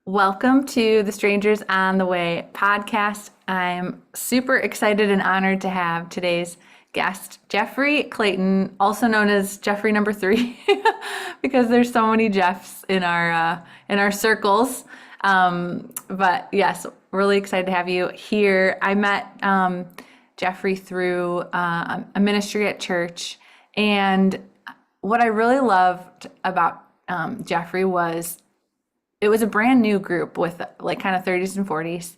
Welcome to the Strangers on the Way podcast. I'm super excited and honored to have today's guest, Jeffrey Clayton, also known as Jeffrey number three, because there's so many Jeffs in our circles. But yes, really excited to have you here. I met Jeffrey through a ministry at church, and what I really loved about Jeffrey was it was a brand new group with like kind of 30s and 40s,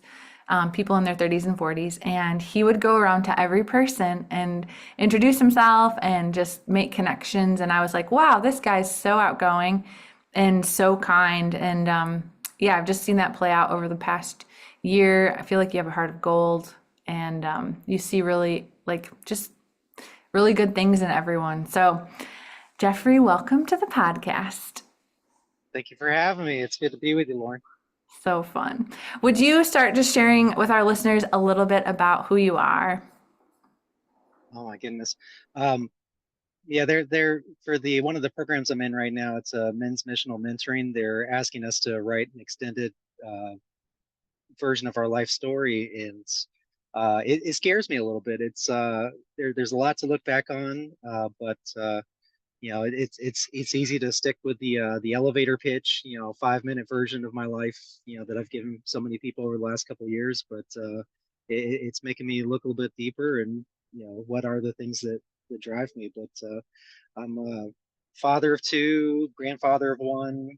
people in their 30s and 40s. And he would go around to every person and introduce himself and just make connections. And I was like, wow, this guy's so outgoing and so kind. And yeah, I've just seen that play out over the past year. I feel like you have a heart of gold and you see really like just really good things in everyone. So, Jeffrey, welcome to the podcast. Thank you for having me. It's good to be with you, Lauren. So fun. Would you start just sharing with our listeners a little bit about who you are? Oh my goodness. Um, yeah, they're for the one of the programs I'm in right now. It's a men's missional mentoring. They're asking us to write an extended uh, version of our life story, and it scares me a little bit. There's a lot to look back on, but it's easy to stick with the elevator pitch, 5 minute version of my life, that I've given so many people over the last couple of years. But it's making me look a little bit deeper, and what are the things that drive me. But I'm a father of two, grandfather of one,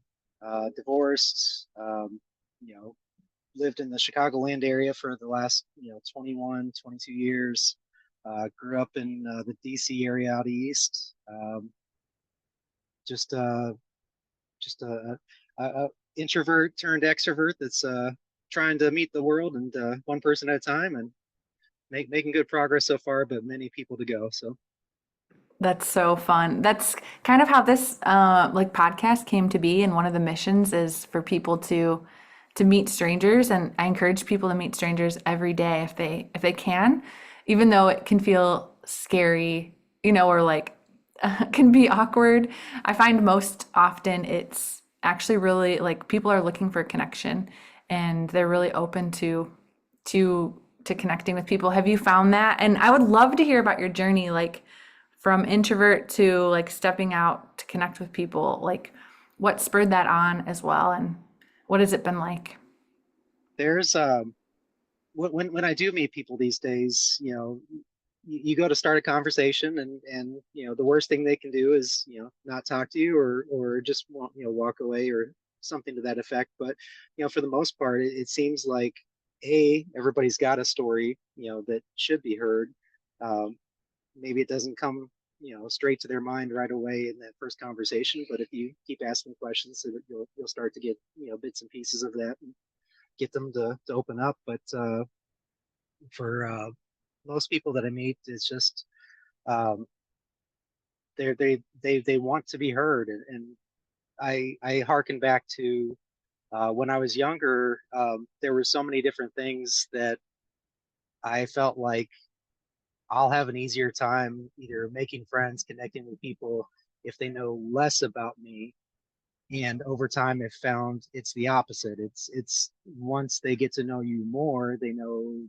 divorced. You know, lived in the Chicagoland area for the last 21, 22 years. Grew up in the DC area out east. Just just a introvert turned extrovert that's trying to meet the world, and one person at a time, and making good progress so far, but many people to go. So That's so fun. That's kind of how this like podcast came to be, and one of the missions is for people to meet strangers, and I encourage people to meet strangers every day if they can, even though it can feel scary, or like can be awkward. I find most often it's actually really like people are looking for connection and they're really open to connecting with people. Have you found that? And I would love to hear about your journey, like from introvert to like stepping out to connect with people. Like what spurred that on as well, and what has it been like? there's when I do meet people these days, you go to start a conversation, and the worst thing they can do is not talk to you, or just walk away, or something to that effect. But for the most part, it seems like everybody's got a story that should be heard. um, Maybe it doesn't come straight to their mind right away in that first conversation, but if you keep asking questions, so that you'll start to get bits and pieces of that, and get them to open up. But for most people that I meet, it's just um, they want to be heard. And I hearken back to when I was younger. There were so many different things that I felt like I'll have an easier time either making friends, connecting with people, if they know less about me. And over time, I've found it's the opposite. It's once they get to know you more, they know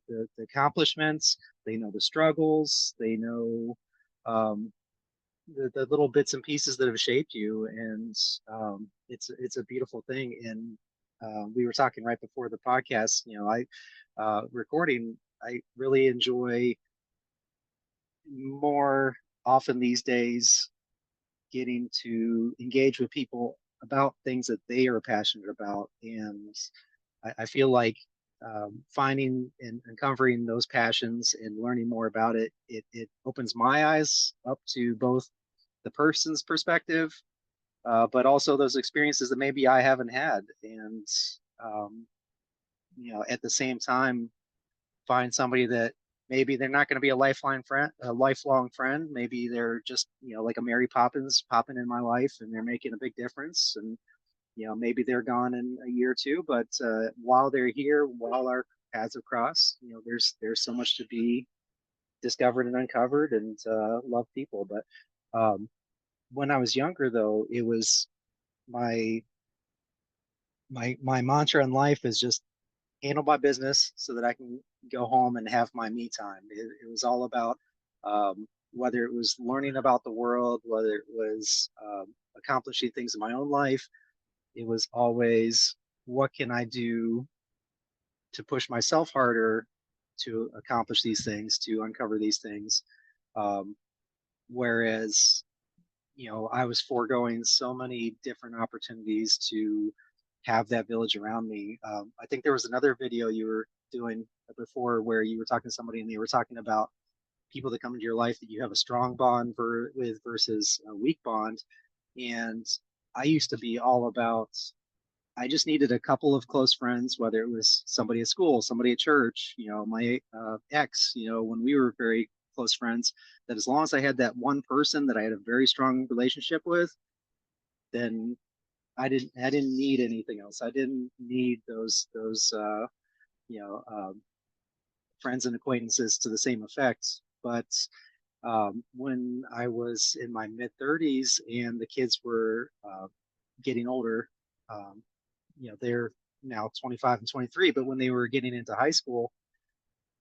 the accomplishments, they know the struggles, they know um, the little bits and pieces that have shaped you. And it's a beautiful thing. And we were talking right before the podcast, I recording, I really enjoy more often these days getting to engage with people about things that they are passionate about. And I feel like finding and uncovering those passions and learning more about it opens my eyes up to both the person's perspective, but also those experiences that maybe I haven't had. And, um, at the same time, find somebody that maybe they're not going to be a lifelong friend. Maybe they're just, like a Mary Poppins popping in my life, and they're making a big difference. And, maybe they're gone in a year or two, but while they're here, while our paths have crossed, there's so much to be discovered and uncovered, and love people. But when I was younger, though, it was my my mantra in life is just handle my business so that I can go home and have my me time. It was all about whether it was learning about the world, whether it was accomplishing things in my own life. It was always, what can I do to push myself harder to accomplish these things, to uncover these things. Um, Whereas, I was foregoing so many different opportunities to have that village around me. I think there was another video you were doing before where you were talking to somebody and they were talking about people that come into your life that you have a strong bond with versus a weak bond. And I used to be all about, I just needed a couple of close friends, whether it was somebody at school, somebody at church, my ex, when we were very close friends, that as long as I had that one person that I had a very strong relationship with, then I didn't need anything else. I didn't need those you know friends and acquaintances to the same effect. But when I was in my mid 30s and the kids were getting older, um, they're now 25 and 23, but when they were getting into high school,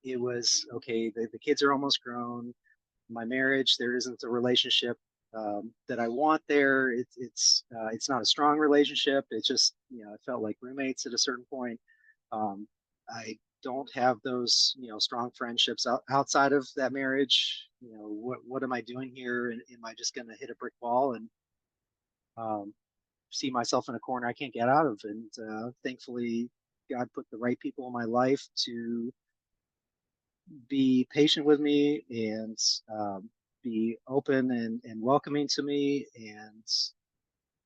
it was okay, the kids are almost grown. My marriage, there isn't a relationship that I want there. It's not a strong relationship. It's just, it felt like roommates at a certain point. I don't have those, strong friendships outside of that marriage. What am I doing here? And am I just going to hit a brick wall and um, see myself in a corner I can't get out of? And thankfully, God put the right people in my life to be patient with me and be open and welcoming to me, and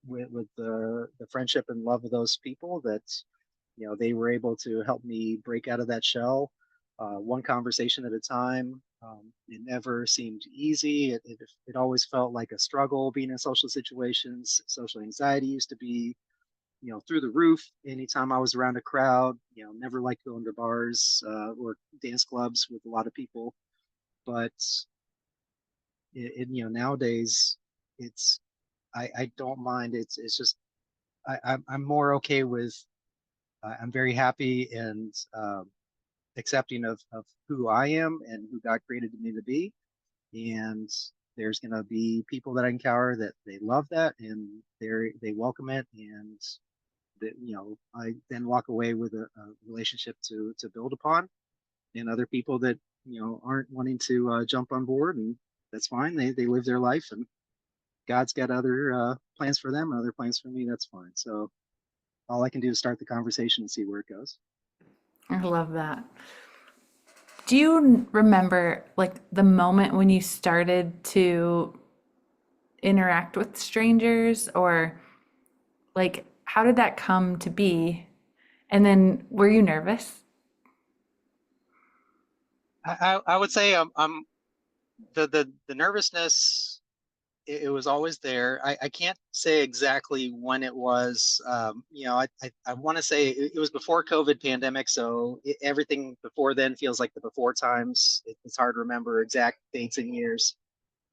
with the friendship and love of those people, that they were able to help me break out of that shell, one conversation at a time. It never seemed easy. It always felt like a struggle being in social situations. Social anxiety used to be through the roof anytime I was around a crowd. Never liked going to bars or dance clubs with a lot of people. But nowadays, it's I don't mind. It's just I'm more okay with. I'm very happy and accepting of who I am and who God created me to be. And there's going to be people that I encounter that they love that and they welcome it, and that I then walk away with a relationship to build upon. And other people that aren't wanting to jump on board, and that's fine. They live their life, and God's got other plans for them, other plans for me. That's fine. So all I can do is start the conversation and see where it goes. I love that. Do you remember like the moment when you started to interact with strangers, or like how did that come to be? And then were you nervous? I would say I'm the nervousness. It was always there. I can't say exactly when it was. I want to say it was before COVID pandemic. So everything before then feels like the before times. It's hard to remember exact dates and years.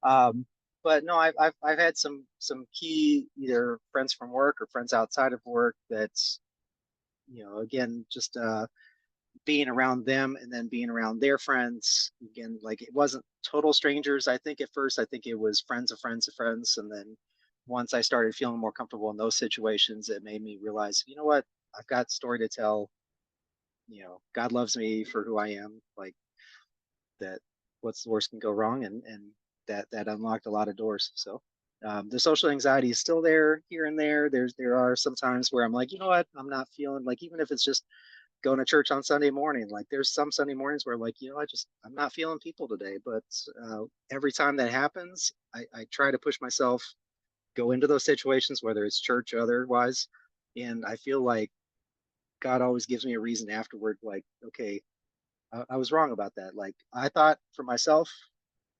Um, but no, I've had some key either friends from work or friends outside of work that's again just being around them and then being around their friends again. Like, it wasn't total strangers. I think at first, I think it was friends of friends of friends, and then once I started feeling more comfortable in those situations, it made me realize, you know what, I've got story to tell. God loves me for who I am. Like, that, what's the worst can go wrong? And that unlocked a lot of doors. So the social anxiety is still there here and there. There are some times where I'm like, you know what, I'm not feeling like, even if it's just going to church on Sunday morning. Like, there's some Sunday mornings where I'm like, I'm not feeling people today. But every time that happens, I try to push myself, go into those situations, whether it's church or otherwise. And I feel like God always gives me a reason afterward, like, okay, I was wrong about that. Like, I thought for myself,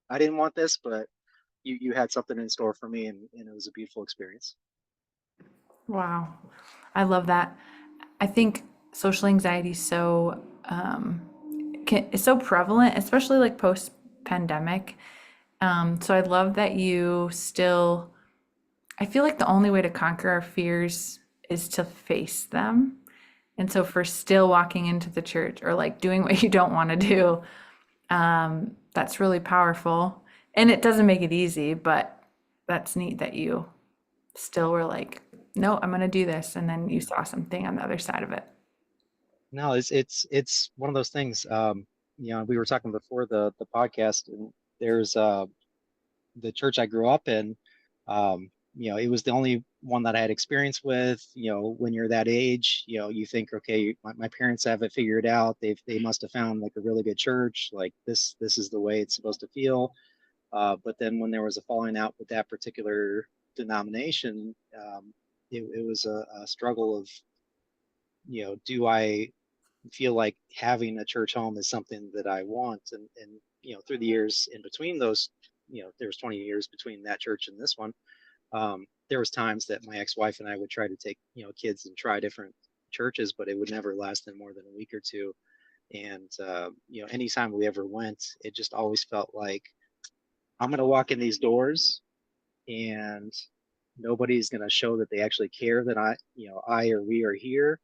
I didn't want this, but you had something in store for me, and it was a beautiful experience. Wow. I love that. I think social anxiety is so is so prevalent, especially like post pandemic. So I love that you still, I feel like the only way to conquer our fears is to face them. And so for still walking into the church or like doing what you don't want to do, that's really powerful. And it doesn't make it easy, but that's neat that you still were like, no, I'm going to do this. And then you Yeah. saw something on the other side of it. No, it's one of those things. We were talking before the podcast, and there's the church I grew up in. It was the only one that I had experience with. When you're that age, you think, okay, my parents have it figured out. They must have found like a really good church. Like this is the way it's supposed to feel. But then when there was a falling out with that particular denomination, it was a struggle of, do I feel like having a church home is something that I want? And through the years in between those, there was 20 years between that church and this one. There was times that my ex-wife and I would try to take, kids and try different churches, but it would never last in more than a week or two. And anytime we ever went, it just always felt like I'm gonna walk in these doors and nobody's gonna show that they actually care that I or we are here.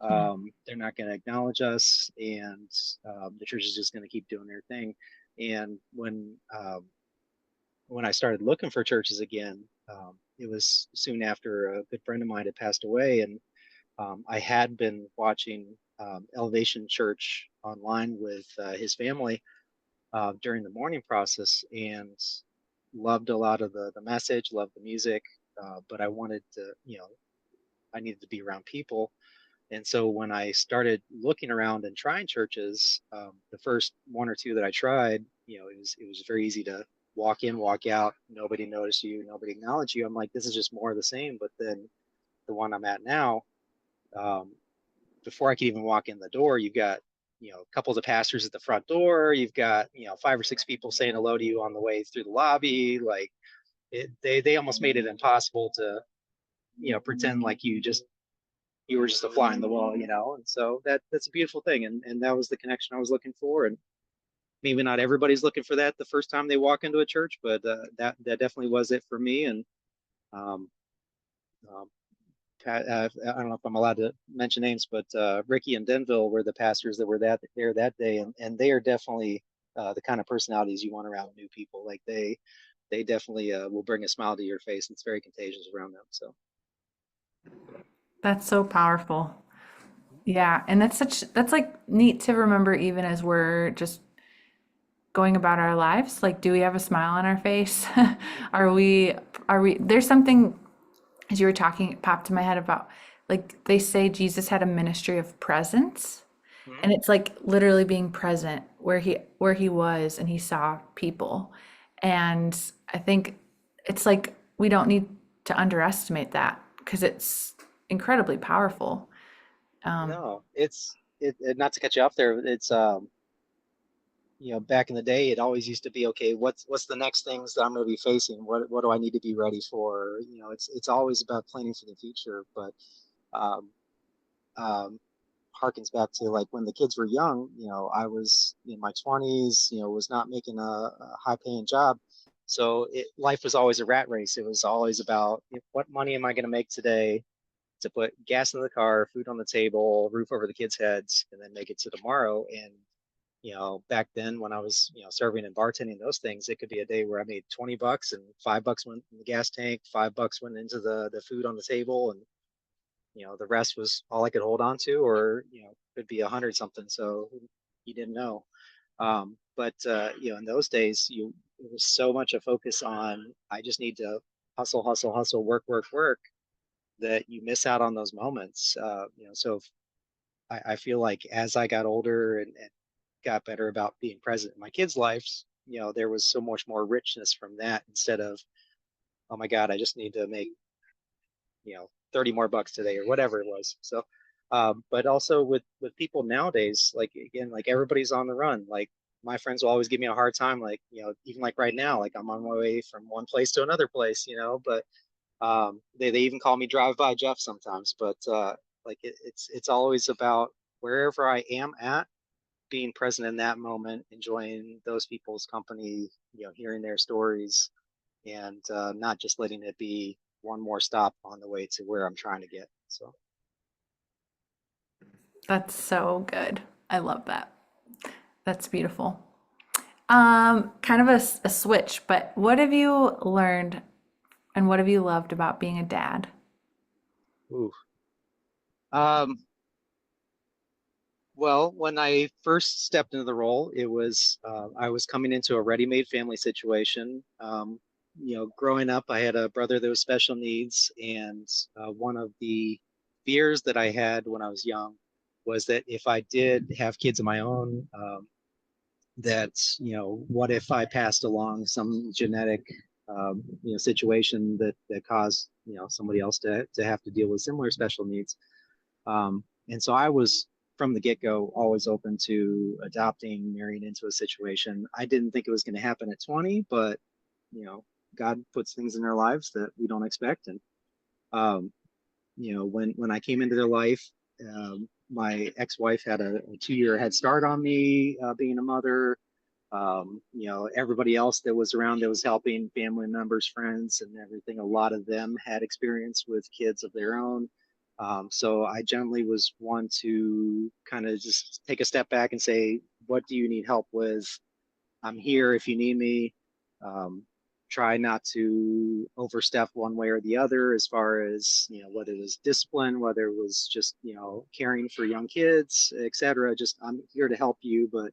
Mm. They're not going to acknowledge us, and the church is just going to keep doing their thing. And when I started looking for churches again, it was soon after a good friend of mine had passed away, and I had been watching Elevation Church online with his family during the morning process, and loved a lot of the message, loved the music, but I wanted to, I needed to be around people. And so when I started looking around and trying churches, the first one or two that I tried, it was very easy to walk in, walk out. Nobody noticed you, nobody acknowledged you. I'm like, this is just more of the same. But then the one I'm at now, um, before I could even walk in the door, you've got a couple of the pastors at the front door. You've got five or six people saying hello to you on the way through the lobby. Like they almost made it impossible to pretend like you were just a fly in the wall. And so that's a beautiful thing. And that was the connection I was looking for. And maybe not everybody's looking for that the first time they walk into a church, but that definitely was it for me. And um, um, I don't know if I'm allowed to mention names, but Ricky and Denville were the pastors that were there that day, and they are definitely the kind of personalities you want around new people. Like they definitely will bring a smile to your face. It's very contagious around them. So That's so powerful. Yeah. And that's like neat to remember even as we're just going about our lives. Like, do we have a smile on our face? are we, there's something as you were talking, it popped in my head about like they say Jesus had a ministry of presence. mm-hmm. And it's like literally being present where he was and he saw people. And I think it's like we don't need to underestimate that because it's incredibly powerful. Um, No, not to cut you off there. It's back in the day, it always used to be, okay, what's the next things that I'm going to be facing? What do I need to be ready for? It's always about planning for the future, but um, um, harkens back to like when the kids were young. I was in my 20s. Was not making a high paying job, so life was always a rat race. It was always about what money am I going to make today to put gas in the car, food on the table, roof over the kids' heads, and then make it to tomorrow. And back then when I was, serving and bartending those things, it could be a day where I made $20 and $5 went in the gas tank, $5 went into the food on the table, and the rest was all I could hold on to, or could be 100 something. So you didn't know. But in those days, it was so much a focus on I just need to hustle, hustle, hustle, work, work, work, that you miss out on those moments. So I feel like as I got older and got better about being present in my kids' lives, there was so much more richness from that instead of, oh my God, I just need to make, 30 more bucks today or whatever it was. So, but also with people nowadays, like again, like everybody's on the run. Like my friends will always give me a hard time, like, even like right now, like I'm on my way from one place to another place, but they even call me Drive By Jeff sometimes. But like it's always about wherever I am at, being present in that moment, enjoying those people's company, hearing their stories, and not just letting it be one more stop on the way to where I'm trying to get. So That's so good. I love that. That's beautiful. Kind of a switch, but what have you learned and what have you loved about being a dad? ooh. um Well, when I first stepped into the role, it was I was coming into a ready-made family situation. Growing up, I had a brother that was special needs, and one of the fears that I had when I was young was that if I did have kids of my own, that what if I passed along some genetic situation that caused somebody else to have to deal with similar special needs. And so I was from the get-go always open to adopting, marrying into a situation. I didn't think it was going to happen at 20, but God puts things in our lives that we don't expect. And um, when I came into their life, my ex-wife had a 2-year head start on me being a mother. Everybody else that was around that was helping, family members, friends, and everything, a lot of them had experience with kids of their own. So I generally was one to kind of just take a step back and say, what do you need help with? I'm here if you need me. Um, Try not to overstep one way or the other as far as, whether it was discipline, whether it was just, caring for young kids, etc. Just I'm here to help you, but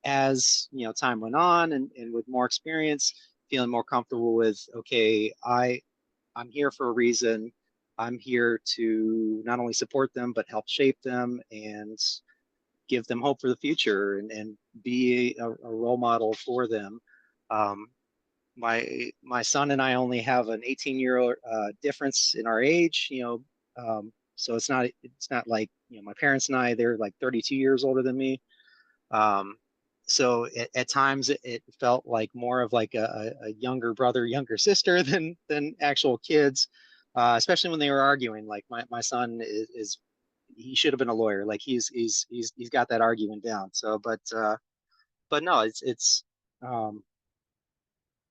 as time went on and with more experience, feeling more comfortable with, okay, I'm here for a reason. I'm here to not only support them but help shape them and give them hope for the future and be a role model for them. um, my son and I only have an 18-year difference in our age, so it's not like my parents and I, they're like 32 years older than me. um, so at times it felt like more of like a younger brother, younger sister than actual kids, especially when they were arguing. Like my son is he should have been a lawyer. Like he's got that argument down. So, but no, it's um,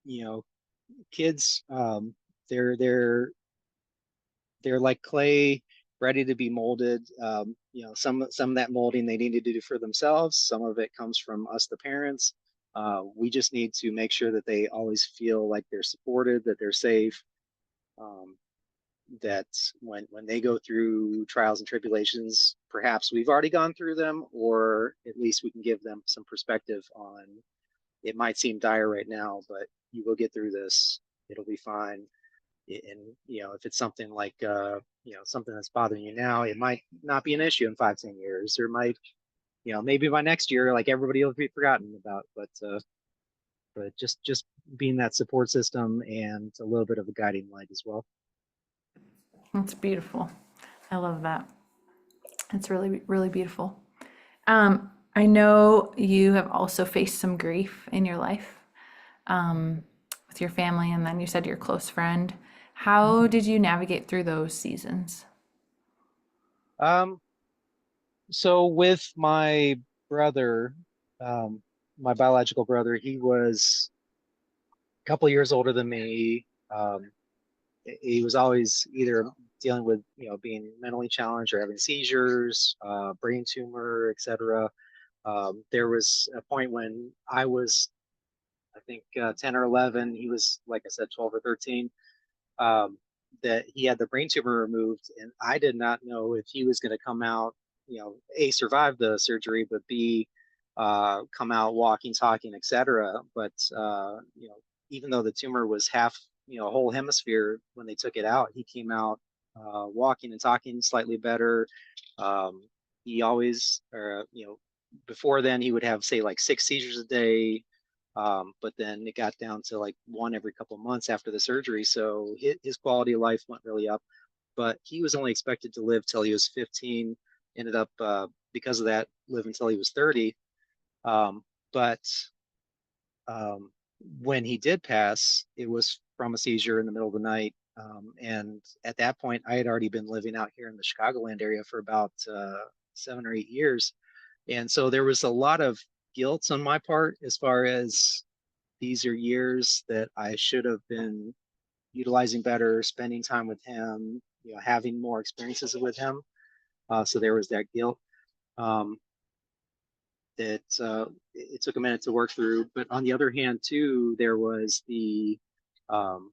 you know kids, they're they're like clay, ready to be molded. Some of that molding they need to do for themselves. Some of it comes from us, the parents. We just need to make sure that they always feel like they're supported, that they're safe. Um, that when they go through trials and tribulations, perhaps we've already gone through them, or at least we can give them some perspective on. It might seem dire right now, but you will get through this. It'll be fine. And if it's something like something that's bothering you now, it might not be an issue in 5-10 years, or might maybe by next year, like everybody will be forgotten about. But just being that support system and a little bit of a guiding light as well. That's beautiful. I love that. It's really, really beautiful. I know you have also faced some grief in your life with your family, and then you said your close friend. How did you navigate through those seasons? um so with my brother, um my biological brother, he was a couple years older than me. He was always either dealing with being mentally challenged or having seizures, brain tumor, etc. There was a point when I was, I think, 10 or 11. He was, like I said, 12 or 13. Um, that he had the brain tumor removed, and I did not know if he was going to come out, A, survive the surgery, but B, come out walking, talking, etc. But even though the tumor was half, a whole hemisphere, when they took it out, he came out walking and talking slightly better. Um, he always, before then, he would have, say, like 6 seizures a day. But then it got down to like one every couple of months after the surgery. So his quality of life went really up. But he was only expected to live till he was 15. Ended up, because of that, live until he was 30. But um, when he did pass, it was from a seizure in the middle of the night. And at that point, I had already been living out here in the Chicagoland area for about 7 or 8 years. And so there was a lot of guilt on my part as far as these are years that I should have been utilizing better, spending time with him, having more experiences with him. So there was that guilt um, that it took a minute to work through. But on the other hand, too, there was um,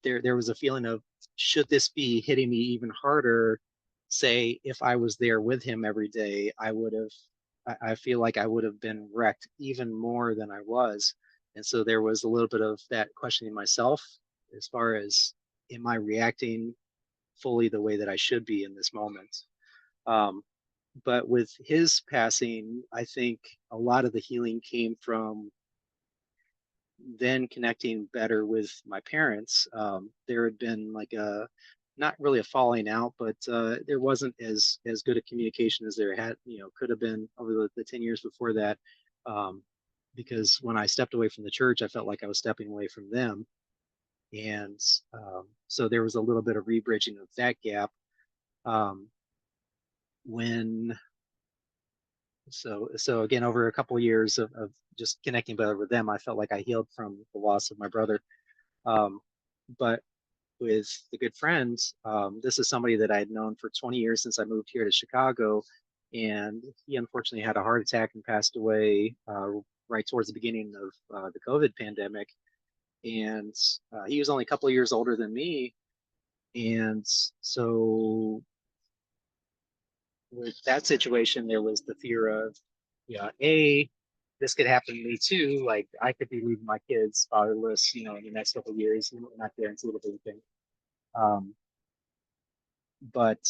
there was a feeling of, should this be hitting me even harder? Say, if I was there with him every day, I would have. I feel like I would have been wrecked even more than I was, and so there was a little bit of that questioning myself as far as, am I reacting fully the way that I should be in this moment? Um, but with his passing, I think a lot of the healing came from then connecting better with my parents. There had been like a, not really a falling out, but there wasn't as good a communication as there had, could have been over the 10 years before that. Um, because when I stepped away from the church, I felt like I was stepping away from them. And so there was a little bit of rebridging of that gap. Um, when so again, over a couple of years of just connecting better with them, I felt like I healed from the loss of my brother. um, but with the good friends, this is somebody that I had known for 20 years since I moved here to Chicago, and he unfortunately had a heart attack and passed away right towards the beginning of the COVID pandemic. And he was only a couple of years older than me, and so with that situation, there was the fear of, this could happen to me too. Like, I could be leaving my kids fatherless, in the next couple of years, not guaranteed of anything. Um, but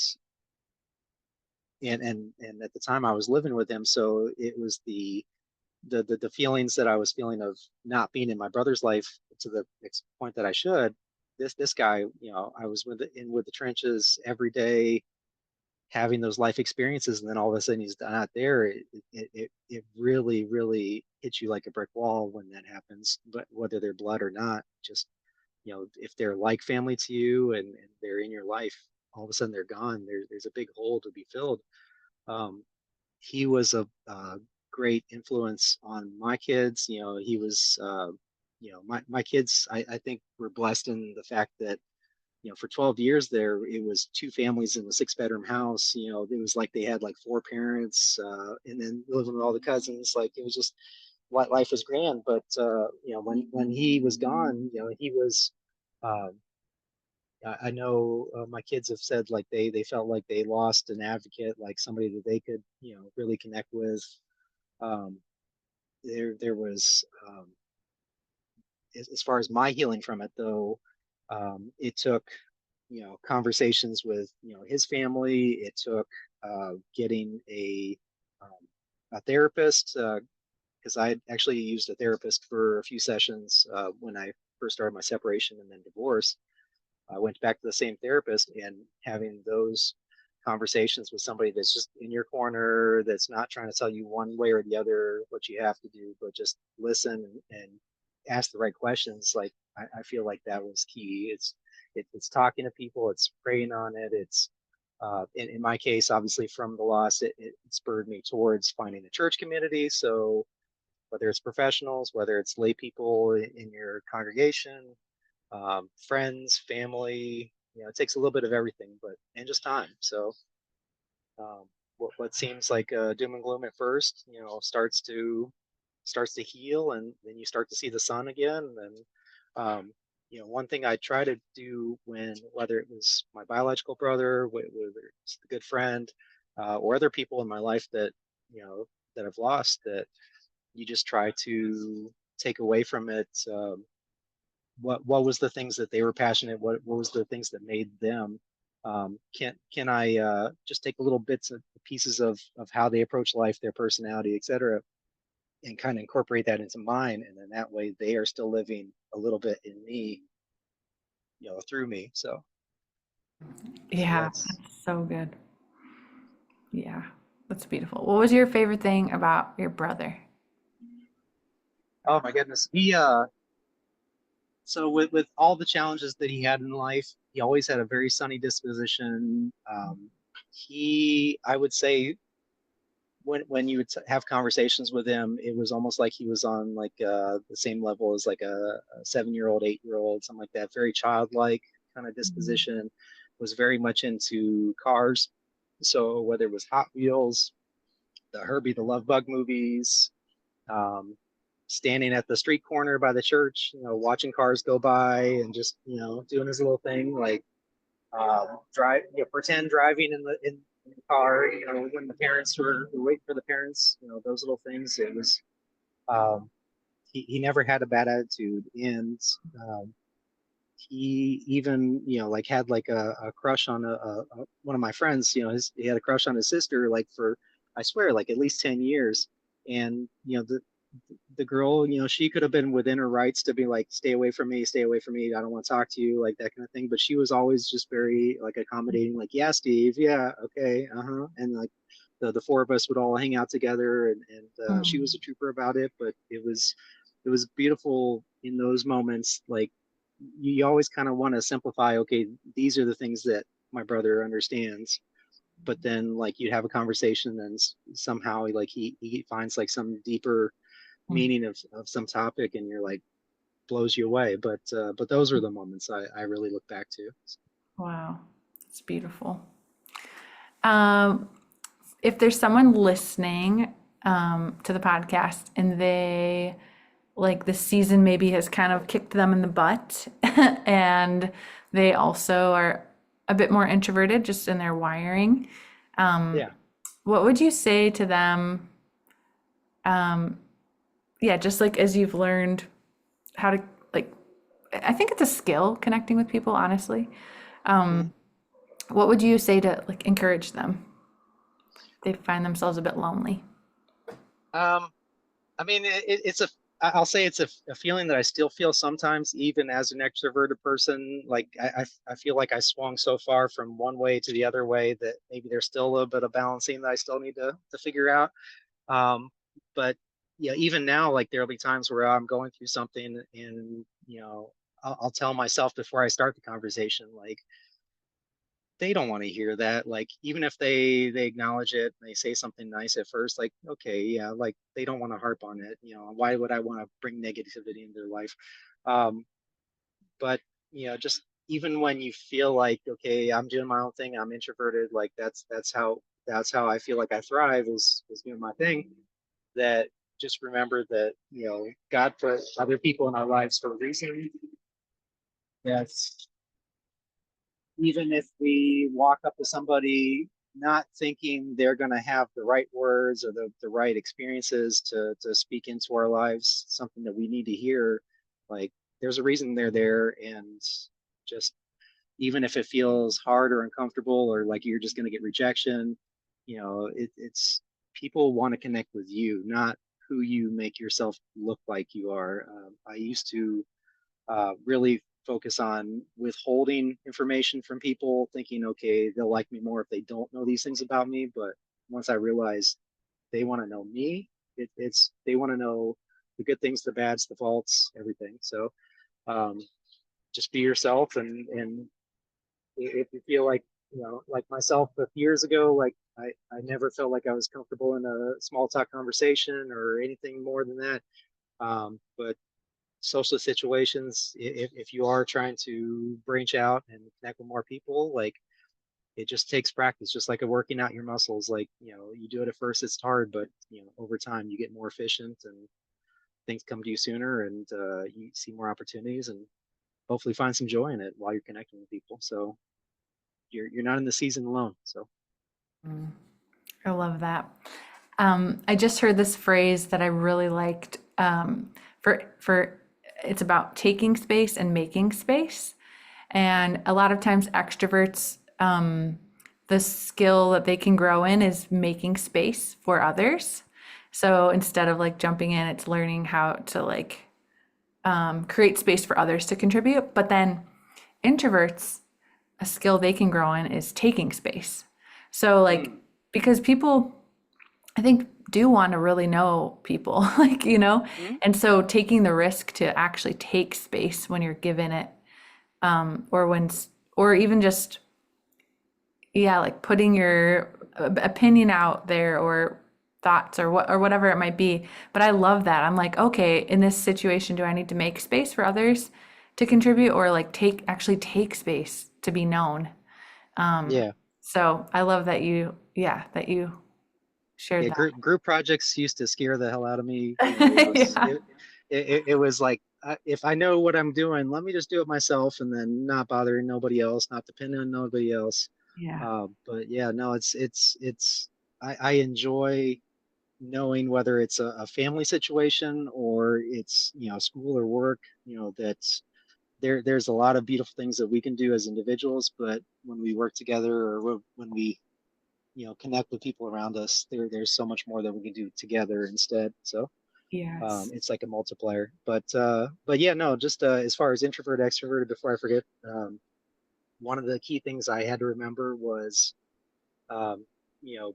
and at the time I was living with him, so it was the feelings that I was feeling of not being in my brother's life to the point that I should. This guy, I was with the trenches every day, having those life experiences, and then all of a sudden he's not there. It really really hits you like a brick wall when that happens. But whether they're blood or not, just if they're like family to you, and they're in your life, all of a sudden they're gone. There's a big hole to be filled. um, he was a great influence on my kids. He was my kids, I think, were blessed in the fact that for 12 years there, it was two families in a six-bedroom house. It was like they had like four parents, and then living with all the cousins. Like, it was just, life was grand. But when he was gone, he was. Uh, I know my kids have said like they felt like they lost an advocate, like somebody that they could really connect with. Um, there was as far as my healing from it, though, it took conversations with his family. It took getting a therapist, because I actually used a therapist for a few sessions when I first started my separation and then divorce. I went back to the same therapist, and having those conversations with somebody that's just in your corner, that's not trying to tell you one way or the other what you have to do, but just listen and ask the right questions. Like, I feel like that was key. It's talking to people, it's praying on it. It's in my case, obviously from the loss, it spurred me towards finding a church community. So whether it's professionals, whether it's lay people in your congregation, friends, family. It takes a little bit of everything, and just time. So um, what seems like doom and gloom at first, starts to heal, and then you start to see the sun again. And one thing I try to do, whether it was my biological brother, whether it's the good friend, or other people in my life that I've lost, that you just try to take away from it. What was the things that they were passionate, what was the things that made them. Can I just take a little bits of pieces of how they approach life, their personality, etc., and kind of incorporate that into mine, and then that way they are still living a little bit in me, through me. So Yeah, that's, that's so good. Yeah, that's beautiful. What was your favorite thing about your brother? oh my goodness. He so with all the challenges that he had in life, he always had a very sunny disposition. He, I would say, when you would have conversations with him, it was almost like he was on like the same level as like a 7-year old, 8-year old, something like that. Very childlike kind of Mhm. disposition. Was very much into cars. So whether it was Hot Wheels, the Herbie the Love Bug movies, um, standing at the street corner by the church, watching cars go by and just doing his little thing, like drive, pretend driving in the car, when the parents were waiting for the parents, those little things. It was um, he never had a bad attitude, and um, he even like had like a crush on one of my friends. He had a crush on his sister, like for, I swear, like at least 10 years. And the girl, she could have been within her rights to be like, stay away from me, I don't want to talk to you, like that kind of thing. But she was always just very like accommodating, like, yeah, Steve, yeah, okay, uh-huh. And like the four of us would all hang out together, and she was a Mm. trooper about it. But it was beautiful in those moments. Like, you always kind of want to simplify, okay, these are the things that my brother understands. But then like you'd have a conversation, and somehow like he finds like some deeper Mm. meaning of some topic, and you're like, blows you away. But those are the moments I really look back to. Wow, it's beautiful. Um, if there's someone listening to the podcast and they like this season maybe has kind of kicked them in the butt and they also are a bit more introverted just in their wiring, Yeah. what would you say to them? Yeah, just like as you've learned how to like, I think it's a skill connecting with people, honestly. Mhm. What would you say to like encourage them? They find themselves a bit lonely. um I mean, it's a, I'll say it's a feeling that I still feel sometimes, even as an extroverted person. Like I feel like I swung so far from one way to the other way that maybe there's still a little bit of balancing that I still need to figure out. Um, but yeah, even now, like there'll be times where I'm going through something, and I'll tell myself before I start the conversation, like, they don't want to hear that. Like, even if they acknowledge it and they say something nice at first, like, okay, yeah, like they don't want to harp on it. Why would I want to bring negativity into their life? Um, but just even when you feel like, okay, I'm doing my own thing, I'm introverted, like that's how I feel like I thrive, is doing my thing. That, just remember that God put other people in our lives for a reason. That's, even if we walk up to somebody not thinking they're going to have the right words or the right experiences to speak into our lives, something that we need to hear, like, there's a reason they're there. And just, even if it feels hard or uncomfortable, or like you're just going to get rejection, it's people want to connect with you, not who you make yourself look like you are. I used to really focus on withholding information from people, thinking, okay, they'll like me more if they don't know these things about me. But once I realized they want to know me, it's they want to know the good things, the bads, the faults, everything. So um, just be yourself. And if you feel like, like myself a few years ago, like I never felt like I was comfortable in a small talk conversation or anything more than that. But social situations, if you are trying to branch out and connect with more people, like, it just takes practice, just like a working out your muscles. Like, you do it at first, it's hard, but over time you get more efficient, and things come to you sooner, and you see more opportunities, and hopefully find some joy in it while you're connecting with people. So you're not in the season alone. So I love that. I just heard this phrase that I really liked. For it's about taking space and making space, and a lot of times extroverts, the skill that they can grow in is making space for others. So instead of like jumping in, it's learning how to like create space for others to contribute. But then introverts, a skill they can grow in is taking space. So like mm, because people I think do want to really know people, like, mm, and so taking the risk to actually take space when you're given it, or or even just, yeah, like putting your opinion out there, or thoughts or whatever it might be. But I love that. I'm like, okay, in this situation, do I need to make space for others to contribute or like actually take space to be known? Yeah. So I love that that you shared Yeah, that. group projects used to scare the hell out of me. You know, Yeah. it was like if I know what I'm doing, let me just do it myself, and then not bothering nobody else, not depending on nobody else. Yeah. But yeah, no, it's I enjoy knowing whether it's a family situation or it's school or work. That's there's a lot of beautiful things that we can do as individuals, but when we work together or when we connect with people around us, there's so much more that we can do together instead. So Yes. it's like a multiplier. But yeah, no, just as far as introvert extrovert, before I forget, one of the key things I had to remember was um,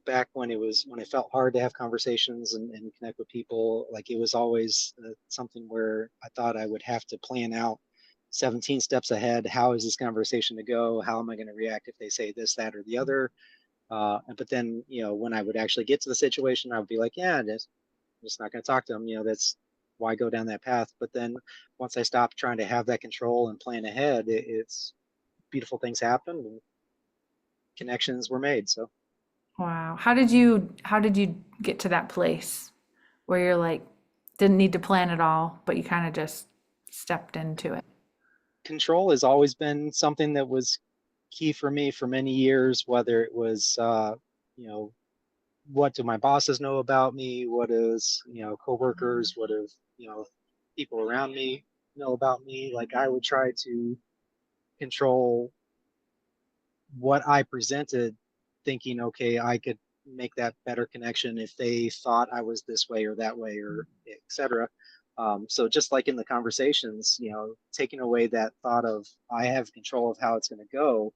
back when it felt hard to have conversations and connect with people, like it was always something where I thought I would have to plan out 17 steps ahead. How is this conversation to go? How am I going to react if they say this, that, or the other? But then, when I would actually get to the situation, I would be like, yeah, just not going to talk to them. That's why go down that path. But then once I stopped trying to have that control and plan ahead, it's beautiful things happen and connections were made. So Wow. How did you get to that place where you're like didn't need to plan it all, but you kind of just stepped into it? control has always been something that was key for me for many years, whether it was, you know, what do my bosses know about me? What is, coworkers, what do, people around me know about me? Like I would try to control what I presented, thinking, okay, I could make that better connection if they thought I was this way or that way or etc. So just like in the conversations, taking away that thought of I have control of how it's going to go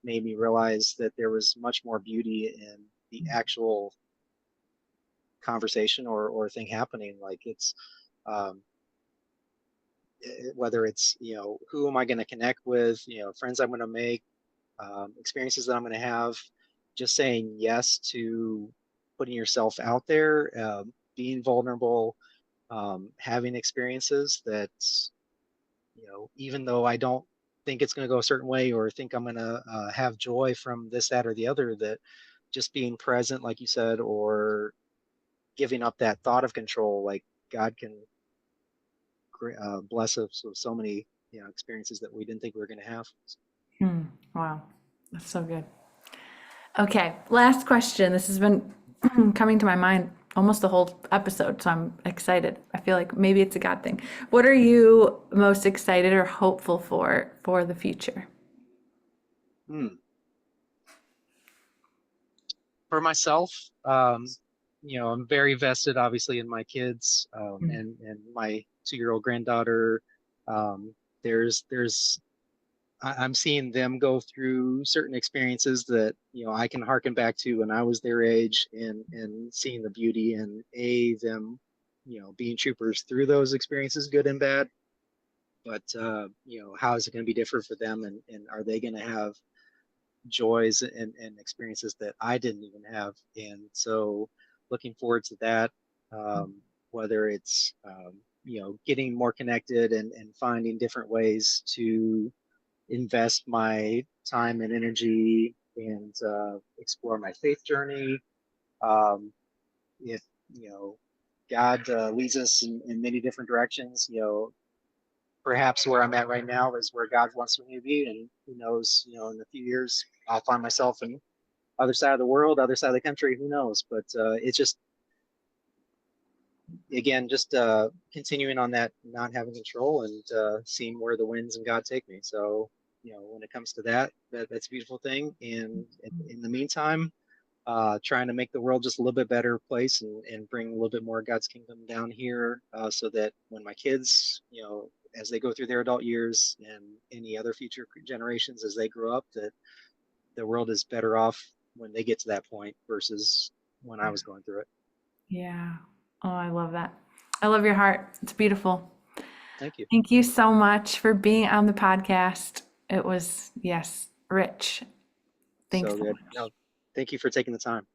made me realize that there was much more beauty in the actual conversation or thing happening. Like it's um, whether it's who am I going to connect with, friends I'm going to make, experiences that I'm going to have, just saying yes to putting yourself out there, being vulnerable, having experiences that, even though I don't think it's going to go a certain way or think I'm going to have joy from this, that, or the other, that just being present, like you said, or giving up that thought of control, like God can bless us with so many, experiences that we didn't think we were going to have. Hmm. Wow. That's so good. Okay, last question. This has been coming to my mind almost the whole episode, so I'm excited. I feel like maybe it's a God thing. What are you most excited or hopeful for the future? Hmm. For myself, I'm very vested, obviously, in my kids and my 2-year-old granddaughter. Um, there's I'm seeing them go through certain experiences that I can harken back to when I was their age, and seeing the beauty in them, being troopers through those experiences, good and bad. But how is it going to be different for them, and are they going to have joys and experiences that I didn't even have? And so looking forward to that, whether it's, getting more connected and finding different ways to invest my time and energy and explore my faith journey. If, God leads us in many different directions, perhaps where I'm at right now is where God wants me to be. And who knows, in a few years, I'll find myself in other side of the world, other side of the country, who knows? But it's just, again, just continuing on that, not having control and seeing where the winds and God take me. So, when it comes to that's a beautiful thing. And in the meantime, trying to make the world just a little bit better place and bring a little bit more of God's kingdom down here, so that when my kids, as they go through their adult years and any other future generations as they grow up, that the world is better off when they get to that point versus when I was going through it. Yeah. Oh, I love that. I love your heart. It's beautiful. Thank you. Thank you so much for being on the podcast. It was, yes, rich. Thanks So so good. much. No, thank you for taking the time.